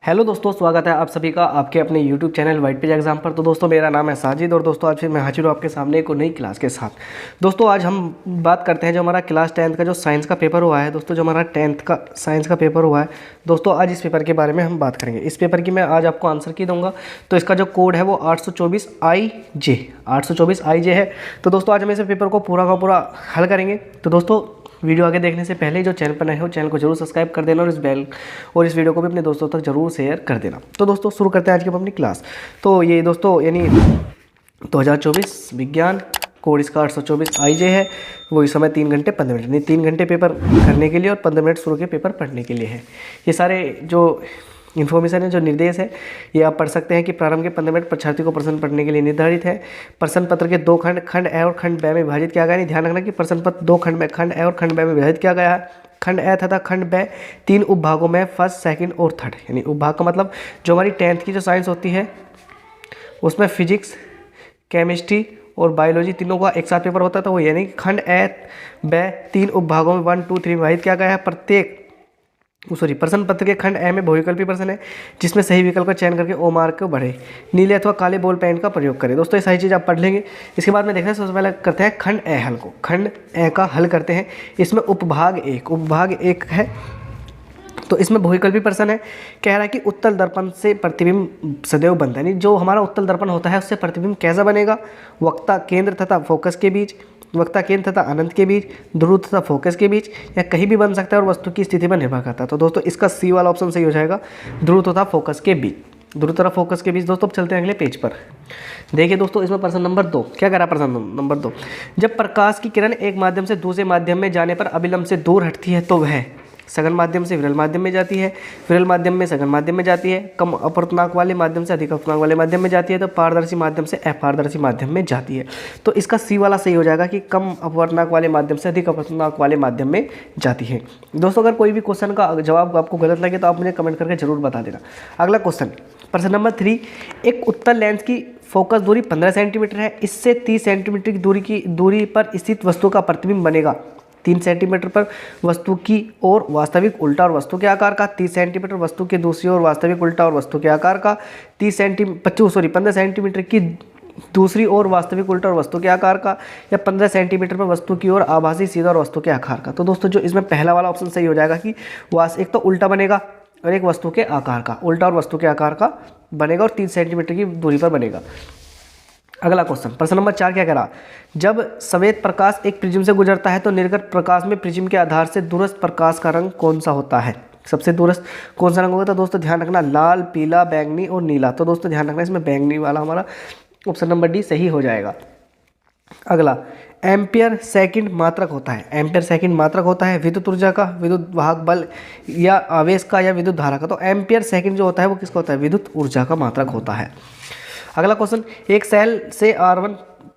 Hello दोस्तों, स्वागत है आप सभी का आपके अपने YouTube channel white page exam पर। तो दोस्तों मेरा नाम है साजिद और दोस्तों आज फिर मैं हाजिर हूँ आपके सामने एक नई क्लास के साथ। दोस्तों आज हम बात करते हैं जो हमारा क्लास 10th का जो साइंस का पेपर हुआ है। दोस्तों जो हमारा 10th का साइंस का पेपर हुआ है, दोस्तों आज इस पेपर के बारे में हम बात करेंगे। इस पेपर की मैं आज आपको आंसर की दूंगा। तो इसका जो कोड है वो 824 IJ है। तो दोस्तों आज हम इस पेपर को पूरा का पूरा हल करेंगे। तो दोस्तों वीडियो आगे देखने से पहले जो चैनल पर नए हो चैनल को जरूर सब्सक्राइब कर देना और इस वीडियो को भी अपने दोस्तों तक जरूर शेयर कर देना। तो दोस्तों शुरू करते हैं आज की अपनी क्लास। तो ये दोस्तों यानी 2024 विज्ञान कोड इसका 824 IJ है। वो इस समय 3 घंटे 15 मिनट यानी 3 घंटे पेपर करने के लिए और 15 मिनट शुरू के पेपर पढ़ने के लिए है। ये सारे जो इन्फॉर्मेशन है, जो निर्देश है, ये आप पढ़ सकते हैं कि प्रारंभ के 15 मिनट परीक्षार्थी को प्रश्न पढ़ने के लिए निर्धारित है। प्रश्न पत्र के 2 खंड खंड ए और खंड ब में विभाजित किया गया है। ध्यान रखना कि प्रश्न पत्र 2 खंड में खंड ए और खंड ब में विभाजित किया गया है। खंड ए तथा खंड ब 3 उपभागों में फर्स्ट, सेकंड और थर्ड। यानी उपभाग का मतलब जो हमारी 10th की जो साइंस होती है उसमें फिजिक्स, केमिस्ट्री और बायोलॉजी तीनों का एक साथ पेपर होता था। वो यानी खंड ए ब 3 उपभागों में 1, 2, 3 विभाजित किया गया है। प्रश्न पत्र के खंड ए में बहुविकल्पी प्रश्न है जिसमें सही विकल्प का चयन करके ओ मार्क को बढ़े। नीले अथवा काले बॉल पेन का प्रयोग करें। दोस्तों ये सारी चीज़ आप पढ़ लेंगे। इसके बाद में देखते हैं, सबसे पहले करते हैं खंड ए हल को। खंड ए का हल करते हैं। इसमें उपभाग एक है। तो इसमें बहुविकल्पी प्रश्न है। कह रहा है कि उत्तल दर्पण से प्रतिबिंब सदैव बनता है। यानी जो हमारा उत्तल दर्पण होता है उससे प्रतिबिंब कैसा बनेगा? वक्ता केंद्र तथा फोकस के बीच, वक्ता केंद्र तथा अनंत के बीच, ध्रुव तथा फोकस के बीच, या कहीं भी बन सकता है और वस्तु की स्थिति पर निर्भर करता है। तो दोस्तों इसका सी वाला ऑप्शन सही हो जाएगा, ध्रुव तथा फोकस के बीच। ध्रुव तथा फोकस के बीच। दोस्तों अब चलते हैं अगले पेज पर। देखिए दोस्तों इसमें प्रश्न नंबर 2 क्या कह रहा है? प्रश्न नंबर 2, जब प्रकाश की किरण एक माध्यम से दूसरे माध्यम में जाने पर अविलंब से दूर हटती है तो वह सघन माध्यम से विरल माध्यम में जाती है, विरल माध्यम में सघन माध्यम में जाती है, कम अपवर्तनांक वाले माध्यम से अधिक अपवर्तनांक वाले माध्यम में जाती है, तो पारदर्शी माध्यम से अपारदर्शी माध्यम में जाती है। तो इसका सी वाला सही हो जाएगा कि कम अपवर्तनांक वाले माध्यम से अधिक अपवर्तनांक वाले माध्यम में जाती है। दोस्तों अगर कोई भी क्वेश्चन का जवाब आपको गलत लगे तो आप मुझे कमेंट करके जरूर बता देना। अगला क्वेश्चन, प्रश्न नंबर 3, एक उत्तल लेंस की फोकस दूरी 15 सेंटीमीटर है। इससे 30 सेंटीमीटर की दूरी पर स्थित वस्तु का प्रतिबिंब बनेगा। 3 सेंटीमीटर पर वस्तु की ओर वास्तविक उल्टा और वस्तु के आकार का, 30 सेंटीमीटर वस्तु के दूसरी ओर वास्तविक उल्टा और वस्तु के आकार का, 15 सेंटीमीटर की दूसरी ओर वास्तविक उल्टा और वस्तु के आकार का, या 15 सेंटीमीटर पर वस्तु की ओर आभासी सीधा और वस्तु के आकार का। तो दोस्तों जो इसमें पहला वाला ऑप्शन सही हो जाएगा कि एक तो उल्टा बनेगा और एक वस्तु के आकार का, उल्टा और वस्तु के आकार का बनेगा और 30 सेंटीमीटर की दूरी पर बनेगा। अगला क्वेश्चन, प्रश्न नंबर 4 क्या कह रहा? जब श्वेत प्रकाश एक प्रिज्म से गुजरता है तो निर्गत प्रकाश में प्रिज्म के आधार से दूरस्थ प्रकाश का रंग कौन सा होता है? सबसे दूरस्थ कौन सा रंग होगा? तो दोस्तों ध्यान रखना, लाल, पीला, बैंगनी और नीला। तो दोस्तों ध्यान रखना इसमें बैंगनी वाला हमारा ऑप्शन नंबर डी सही हो जाएगा। अगला, एम्पियर सेकंड मात्रक होता है। एम्पियर सेकंड मात्रक होता है विद्युत ऊर्जा का, विद्युत वाहक बल या आवेश का, या विद्युत धारा का। तो एम्पियर सेकंड जो होता है वो किसका होता है? विद्युत ऊर्जा का मात्रक होता है। अगला क्वेश्चन, एक सेल से R1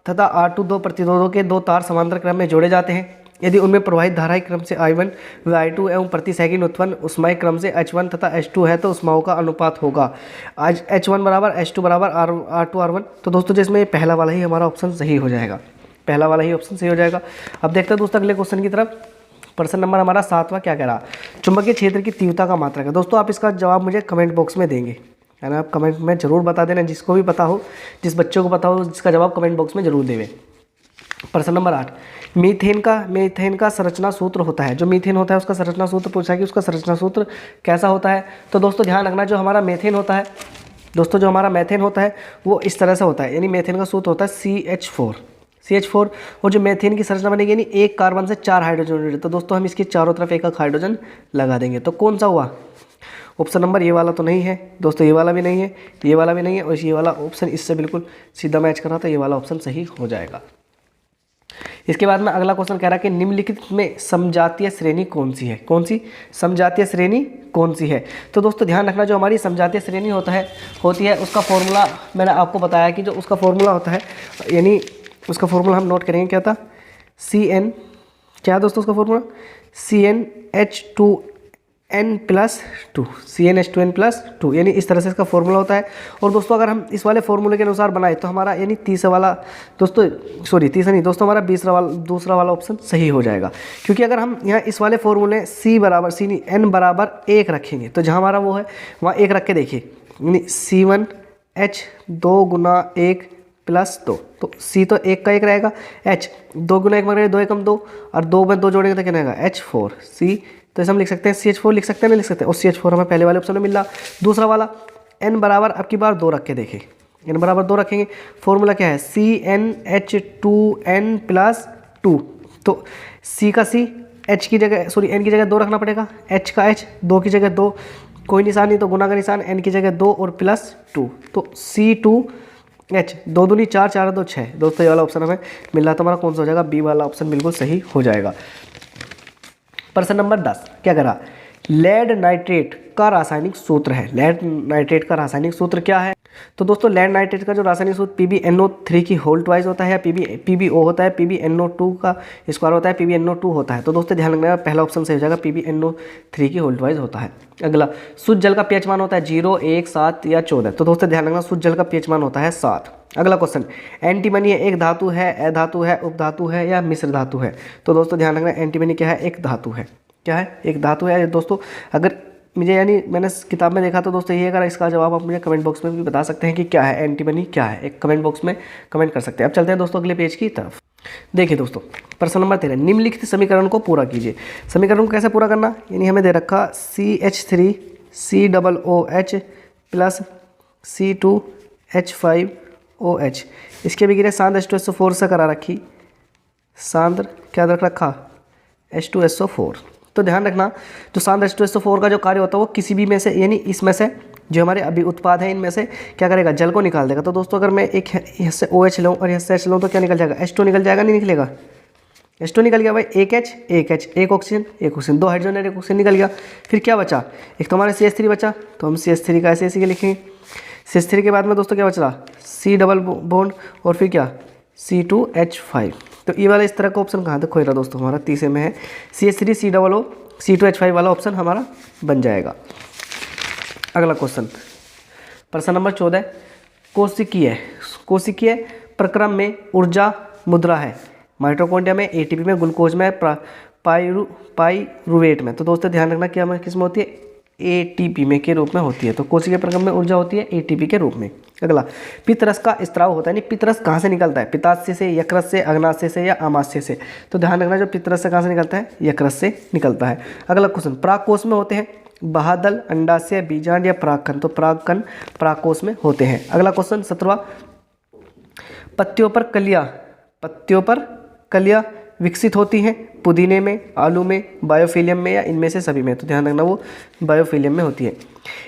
तथा R2 दो प्रतिरोधों के 2 तार समांतर क्रम में जोड़े जाते हैं। यदि उनमें प्रवाहित धाराएं क्रम से I1 व I2 एवं प्रति सेकंड उत्पन्न उष्माएं क्रम से H1 तथा H2 है तो उष्माओं का अनुपात होगा आज H1 बराबर H2 बराबर R2 R1। तो दोस्तों जिसमें पहला वाला ही हमारा ऑप्शन सही हो जाएगा, पहला वाला ही ऑप्शन सही हो जाएगा। अब देखते हैं दोस्तों अगले क्वेश्चन की तरफ। प्रश्न नंबर हमारा 7वां क्या कह रहा? चुंबकीय क्षेत्र की तीव्रता का मात्रक है। दोस्तों आप इसका जवाब मुझे कमेंट बॉक्स में देंगे, है ना? आप कमेंट में जरूर बता देना, जिसको भी पता हो, जिस बच्चों को पता हो, जिसका जवाब कमेंट बॉक्स में जरूर देवे। प्रश्न नंबर 8, मीथेन का संरचना सूत्र होता है। जो मीथेन होता है उसका संरचना सूत्र पूछा कि उसका संरचना सूत्र कैसा होता है? तो दोस्तों ध्यान रखना, जो हमारा मेथेन होता है, दोस्तों जो हमारा मेथेन होता है वो इस तरह से होता है। यानी मेथेन का सूत्र होता है CH4 और जो मेथेन की संरचना बनेगी यानी एक कार्बन से 4 हाइड्रोजन। तो दोस्तों हम इसके चारों तरफ एक हाइड्रोजन लगा देंगे। तो कौन सा हुआ ऑप्शन नंबर? ये वाला तो नहीं है दोस्तों, ये वाला भी नहीं है, ये वाला भी नहीं है, और ये वाला ऑप्शन इससे बिल्कुल सीधा मैच कर रहा था, ये वाला ऑप्शन सही हो जाएगा। इसके बाद में अगला क्वेश्चन कह रहा है कि निम्नलिखित में समजातीय श्रेणी कौन सी है? कौन सी समजातीय श्रेणी कौन सी है? तो दोस्तों ध्यान रखना, जो हमारी समजातीय श्रेणी होती है उसका फॉर्मूला मैंने आपको बताया कि जो उसका फॉर्मूला होता है, यानी उसका फॉर्मूला हम नोट करेंगे क्या था? CN क्या है दोस्तों उसका फॉर्मूला? CnH2 CnH2n+2 CnH2n+2 यानी इस तरह से इसका फॉर्मूला होता है। और दोस्तों अगर हम इस वाले फॉर्मूले के अनुसार बनाए तो हमारा यानी तीसरा वाला दोस्तों, सॉरी तीसरा नहीं दोस्तों, हमारा दूसरा वाला ऑप्शन सही हो जाएगा। क्योंकि अगर हम यहाँ इस वाले फॉर्मूले n बराबर 1 रखेंगे तो जहाँ हमारा वो है वहाँ 1 रख के देखिए, यानी C1H 2 गुना 1 प्लस 2, तो C तो 1 का 1 रहेगा, H 2 गुना 1 में 2 एकम 2 और 2 में 2 जोड़ेंगे तो क्या रहेगा H4 C, तो ऐसे हम लिख सकते हैं CH4 लिख सकते हैं, नहीं लिख सकते, और CH4 हमें पहले वाले ऑप्शन में मिल रहा। दूसरा वाला n बराबर अब की बार 2 रख के देखें, n बराबर 2 रखेंगे, फॉर्मूला क्या है CnH2n+2, तो C का C H की जगह सॉरी n की जगह 2 रखना पड़ेगा, H का H 2 की जगह 2, कोई निशान नहीं तो गुना का निशान, n की जगह 2 और +2, तो C2H 2 दूनी 4 4 2 6। दोस्तों ये वाला ऑप्शन हमें मिल रहा, तो हमारा कौन सा हो जाएगा, बी वाला ऑप्शन बिल्कुल सही हो जाएगा। प्रश्न नंबर 10 क्या करा, लेड नाइट्रेट का रासायनिक सूत्र है। लेड नाइट्रेट का रासायनिक सूत्र क्या है, तो दोस्तों लेड नाइट्रेट का जो रासायनिक सूत्र PbNO3 की होल ट्वाइस होता है, या PbO होता है, PbNO2 का स्क्वायर होता है, PbNO2 होता है। तो दोस्तों ध्यान रखना पहला ऑप्शन सही हो जाएगा, PbNO3 की होल ट्वाइस होता है। अगला, शुद्ध जल का pH मान होता है 0, 1, 7 या 14। तो दोस्तों ध्यान रखना शुद्ध जल का pH मान होता है 7। अगला क्वेश्चन, एंटीमनी एक धातु है, अधातु है, उपधातु है या मिश्र धातु है। तो दोस्तों ध्यान रखना एंटीमनी क्या है, एक धातु है। क्या है, एक धातु है। दोस्तों अगर मुझे यानी मैंने किताब में देखा तो दोस्तों ये, अगर इसका जवाब आप मुझे कमेंट बॉक्स में भी बता सकते हैं कि क्या है एंटीमनी क्या है, एक कमेंट बॉक्स में कमेंट कर सकते हैं। अब चलते हैं दोस्तों अगले पेज की तरफ। देखिए दोस्तों प्रश्न नंबर 13, निम्नलिखित समीकरण को पूरा कीजिए। समीकरण को कैसे पूरा करना, यानी हमें दे रखा CH3 COOH प्लस C2H5OH, इसके भी गिरे सांद्र H2SO4 से करा रखी, सांद्र क्या रख रखा H2SO4। तो ध्यान रखना जो सांद्र H2SO4 का जो कार्य होता है वो किसी भी में से, यानी इसमें से जो हमारे अभी उत्पाद है इनमें से क्या करेगा, जल को निकाल देगा। तो दोस्तों अगर मैं एक यहाँ से OH लूँ और यहाँ से H लूँ तो क्या निकल जाएगा, H2 निकल जाएगा, नहीं निकलेगा, H2 निकल गया भाई, एक H एक ऑक्सीजन 2 हाइड्रोजन एक ऑक्सीजन निकल गया। फिर क्या बचा, एक तो हमारा CH3 बचा, तो हम CH3 का ऐसे के लिखेंगे। CH3 के बाद में दोस्तों क्या बच रहा, C डबल बॉन्ड और फिर क्या C2H5। तो ये वाला इस तरह का ऑप्शन कहाँ तक खोज रहा दोस्तों, हमारा तीसरे में है CH3 COO C2H5 वाला ऑप्शन हमारा बन जाएगा। अगला क्वेश्चन प्रश्न नंबर 14, कोशिकीय प्रक्रम में ऊर्जा मुद्रा है। माइटोकॉन्ड्रिया में, ATP में, ग्लूकोज में, पाइरूवेट में। तो दोस्तों ध्यान रखना क्या किस में होती है, ATP में के रूप में होती है। तो कोशिकीय प्रक्रम में ऊर्जा होती है ATP के रूप में। अगला, पित्तरस का स्त्राव होता है, यानी पित्तरस कहाँ से निकलता है, पित्ताशय से, यकृत से, अग्नाशय से या आमाशय से। तो ध्यान रखना जो पित्तरस से कहाँ से निकलता है, यकृत से निकलता है। अगला क्वेश्चन, परागकोश में होते हैं बाह्यदल, अंडाशय, बीजांड या परागकण। तो परागकण परागकोश में होते हैं। अगला क्वेश्चन 17, पत्तियों पर कलियाँ विकसित होती हैं, पुदीने में, आलू में, बायोफिलियम में या इनमें से सभी में। तो ध्यान रखना वो बायोफिलियम में होती है।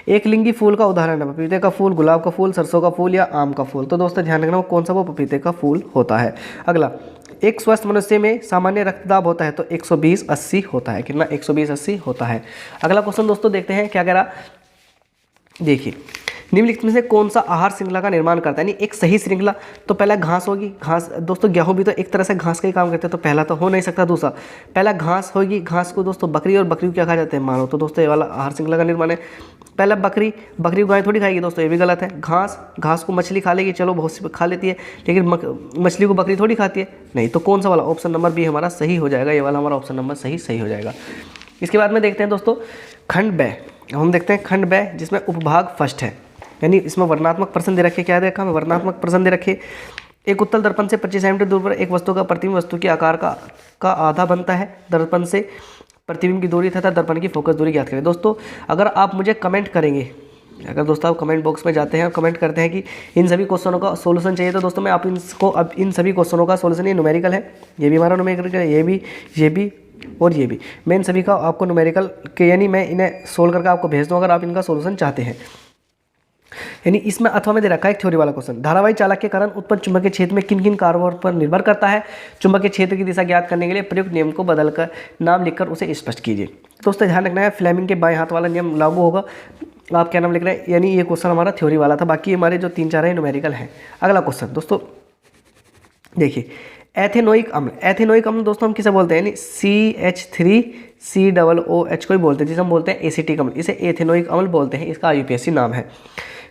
एक लिंगी फूल का उदाहरण है, पपीते का फूल, गुलाब का फूल, सरसों का फूल या आम का फूल। तो दोस्तों ध्यान रखना वो कौन सा, वो पपीते का फूल होता है। अगला, एक स्वस्थ मनुष्य में सामान्य रक्तदाब होता है, तो 120/80 होता है। कितना, 120/80 होता है। अगला क्वेश्चन दोस्तों देखते हैं क्या कह रहा, देखिए निम्नलिखित में से कौन सा आहार श्रृंखला का निर्माण करता है, यानी एक सही श्रृंखला। तो पहला घास होगी, घास दोस्तों गेहूं भी तो एक तरह से घास का ही काम करते हैं, तो पहला तो हो नहीं सकता। दूसरा, पहला घास होगी, घास को दोस्तों बकरी, और बकरी को क्या खा जाते हैं, मानव। तो दोस्तों ये वाला आहार श्रृंखला का निर्माण है। पहला बकरी को गाय थोड़ी खाएगी दोस्तों, ये भी गलत है। घास को मछली खा लेगी, चलो बहुत सी खा लेती है, लेकिन मछली को बकरी थोड़ी खाती है, नहीं। तो कौन सा वाला, ऑप्शन नंबर बी हमारा सही हो जाएगा। ये वाला हमारा ऑप्शन नंबर सही हो जाएगा। इसके बाद में देखते हैं दोस्तों खंड ब, हम देखते हैं खंड ब जिसमें उपभाग फर्स्ट है, यानी इसमें वर्णनात्मक प्रश्न दे रखे। क्या देखा हमें, वर्णनात्मक प्रश्न दे रखे। एक उत्तल दर्पण से 25 सेंटीमीटर दूर पर एक वस्तु का प्रतिबिंब वस्तु के आकार का आधा बनता है। दर्पण से प्रतिबिंब की दूरी तथा दर्पण की फोकस दूरी ज्ञात करें। दोस्तों अगर आप मुझे कमेंट करेंगे, अगर दोस्तों आप कमेंट बॉक्स में जाते हैं और कमेंट करते हैं कि इन सभी क्वेश्चनों का सोल्यूशन चाहिए, तो दोस्तों मैं आप इसको, अब इन सभी क्वेश्चनों का सोल्यूशन, ये न्यूमेरिकल है, ये भी हमारा न्यूमेरिकल है, ये भी और ये भी, मैं इन सभी का आपको न्यूमेरिकल के, यानी मैं इन्हें सोल्व करके आपको भेज दूँ अगर आप इनका सोल्यूशन चाहते हैं। यानी इसमें अथवा में दे रखा है एक थ्योरी वाला क्वेश्चन, धारावाही चालक के कारण उत्पन्न चुंबकीय क्षेत्र में किन किन कारकों पर निर्भर करता है। चुंबकीय क्षेत्र की दिशा ज्ञात करने के लिए प्रयुक्त नियम को बदलकर नाम लिखकर उसे स्पष्ट कीजिए। दोस्तों ध्यान रखना है फ्लेमिंग के बाएं हाथ वाला नियम लागू होगा। आप क्या नाम लिख रहे हैं, यानी ये क्वेश्चन हमारा थ्योरी वाला था, बाकी हमारे जो 3-4 है न्यूमेरिकल है। अगला क्वेश्चन दोस्तों देखिए, एथेनोइक अम्ल, एथेनोइक अम्ल दोस्तों हम किसे बोलते हैं, यानी CH3COOH को ही बोलते हैं, जिसे हम बोलते हैं एसिटिक अम्ल, इसे एथेनोइक अम्ल बोलते हैं। इसका IUPAC नाम है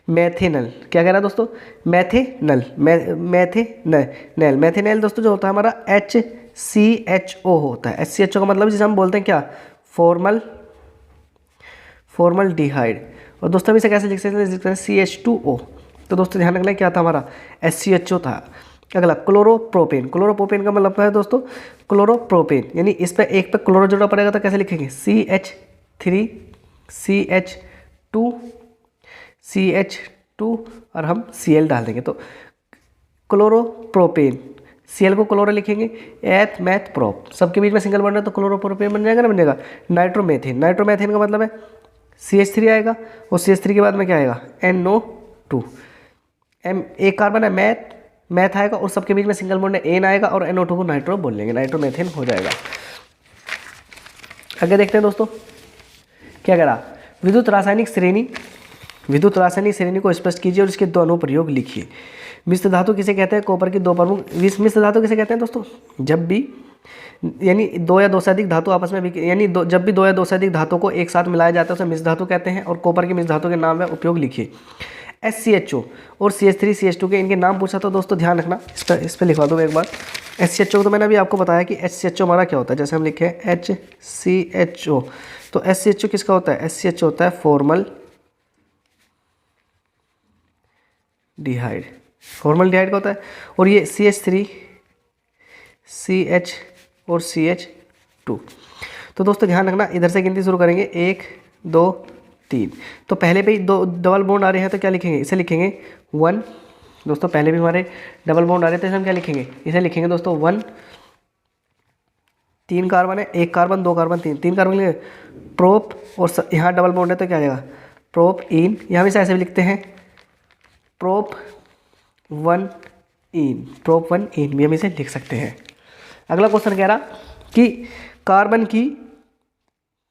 मैथेनल। क्या कह रहा है दोस्तों, मैथेनल, मैथेनल, मैथेनल दोस्तों जो होता है हमारा HCHO होता है। HCHO का मतलब जिसे हम बोलते हैं क्या, फॉर्मल्डिहाइड। और दोस्तों हम इसे कैसे लिख सकते हैं, CH2O। तो दोस्तों ध्यान रखना क्या था हमारा, HCHO था। अगला क्लोरोप्रोपेन, क्लोरोप्रोपेन का मतलब है दोस्तों क्लोरोप्रोपेन, यानी इस पे एक पे क्लोरो जोड़ना पड़ेगा तो कैसे लिखेंगे, CH3CH2 और हम Cl डाल देंगे तो क्लोरोप्रोपेन, Cl को क्लोरो लिखेंगे, एथ मैथ प्रोप, सबके बीच में सिंगल बॉन्ड है तो क्लोरोप्रोपेन बन जाएगा ना, बन जाएगा। नाइट्रोमेथेन, नाइट्रोमेथेन का मतलब है CH3 आएगा और CH3 के बाद में क्या आएगा, NO2, एक कार्बन है मैथ आएगा और सबके बीच में सिंगल बॉन्ड है एन आएगा और NO2 को नाइट्रो बोल लेंगे, नाइट्रोमेथेन हो जाएगा। आगे देखते हैं दोस्तों क्या कह रहा, विद्युत रासायनिक श्रेणी, विद्युत रासायनिक श्रेणी को स्पष्ट कीजिए और इसके दो अनुप्रयोग लिखिए। मिश्र धातु किसे कहते हैं, कॉपर की दो प्रमुख मिश्र धातु किसे कहते हैं दोस्तों, जब भी यानी दो या दो से अधिक धातु आपस में यानी जब भी दो या दो से अधिक धातु को एक साथ मिलाया जाता है उसे मिश्र धातु कहते हैं। और कॉपर की मिश्र धातु के नाम व उपयोग लिखिए। SCHO और CH3 CH2 के इनके नाम पूछा तो दोस्तों ध्यान रखना, इस पर लिखवा दो एक बार। SCHO तो मैंने अभी आपको बताया कि SCHO हमारा क्या होता है, जैसे हम लिखे HCHO, तो SCHO किसका होता है, SCHO होता है फॉर्मल्डिहाइड, फॉर्मल्डिहाइड का होता है। और ये CH3 CH और CH2। तो दोस्तों ध्यान रखना, इधर से गिनती शुरू करेंगे 1 2 3, तो पहले पे ही दो डबल बॉन्ड आ रहे हैं तो क्या लिखेंगे, इसे लिखेंगे 1। दोस्तों पहले भी हमारे डबल बॉन्ड आ रहे थे, इसे हम क्या लिखेंगे, इसे लिखेंगे दोस्तों 1। 3 कार्बन है, 1 कार्बन 2 कार्बन 3 कार्बन लिखेंगे प्रोप, और यहाँ डबल बॉन्ड है तो क्या आ जाएगा प्रोप इन, यहाँ भी ऐसे भी लिखते हैं प्रोप 1 इन, प्रोप 1 इन भी हम इसे लिख सकते हैं। अगला क्वेश्चन कह रहा कि कार्बन की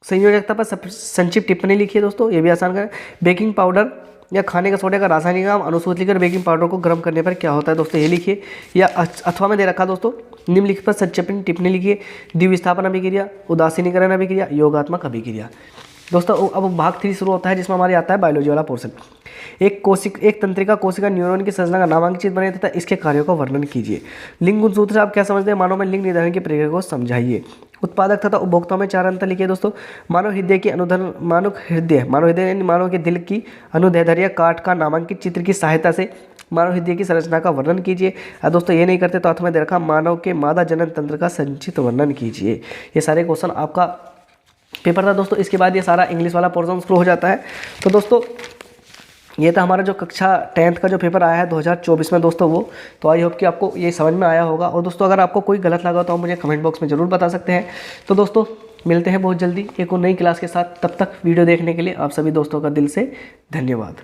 संयोजकता पर संक्षिप्त टिप्पणी लिखिए। दोस्तों ये भी आसान करें, बेकिंग पाउडर या खाने का सोडा का रासायनिक नाम अनुसूची लिखकर बेकिंग पाउडर को गर्म करने पर क्या होता है दोस्तों ये लिखिए। या अथवा में दे रखा दोस्तों, निम्नलिखित पर संक्षिप्त टिप्पणी लिखिए। द्विविस्थापन अभिक्रिया, उदासीनीकरण अभिक्रिया, योगात्मक अभिक्रिया। दोस्तों अब भाग 3 शुरू होता है जिसमें हमारे आता है बायोलॉजी वाला पोर्शन। एक तंत्रिका कोशिका न्यूरॉन की संरचना का नामांकित बने तथा इसके कार्यों का वर्णन कीजिए। लिंग गुणसूत्र से आप क्या समझते हैं, मानव में लिंग निर्धारण की प्रक्रिया को समझाइए। उत्पादक तथा उपभोक्ताओं में 4 अंतर लिखिए। दोस्तों मानव हृदय की मानव हृदय मानव के दिल की अनुदैर्ध्य काट का नामांकित चित्र की सहायता से मानव हृदय की संरचना का वर्णन कीजिए। दोस्तों ये नहीं करते तो हाथ में दे रखा मानव के मादा जनन तंत्र का संक्षिप्त वर्णन कीजिए। ये सारे क्वेश्चन आपका पेपर था दोस्तों। इसके बाद ये सारा इंग्लिश वाला पोर्शन शुरू हो जाता है। तो दोस्तों ये था हमारा जो कक्षा 10th का जो पेपर आया है 2024 में दोस्तों वो। तो आई होप कि आपको ये समझ में आया होगा। और दोस्तों अगर आपको कोई गलत लगा तो आप मुझे कमेंट बॉक्स में ज़रूर बता सकते हैं। तो दोस्तों मिलते हैं बहुत जल्दी एक और नई क्लास के साथ। तब तक वीडियो देखने के लिए आप सभी दोस्तों का दिल से धन्यवाद।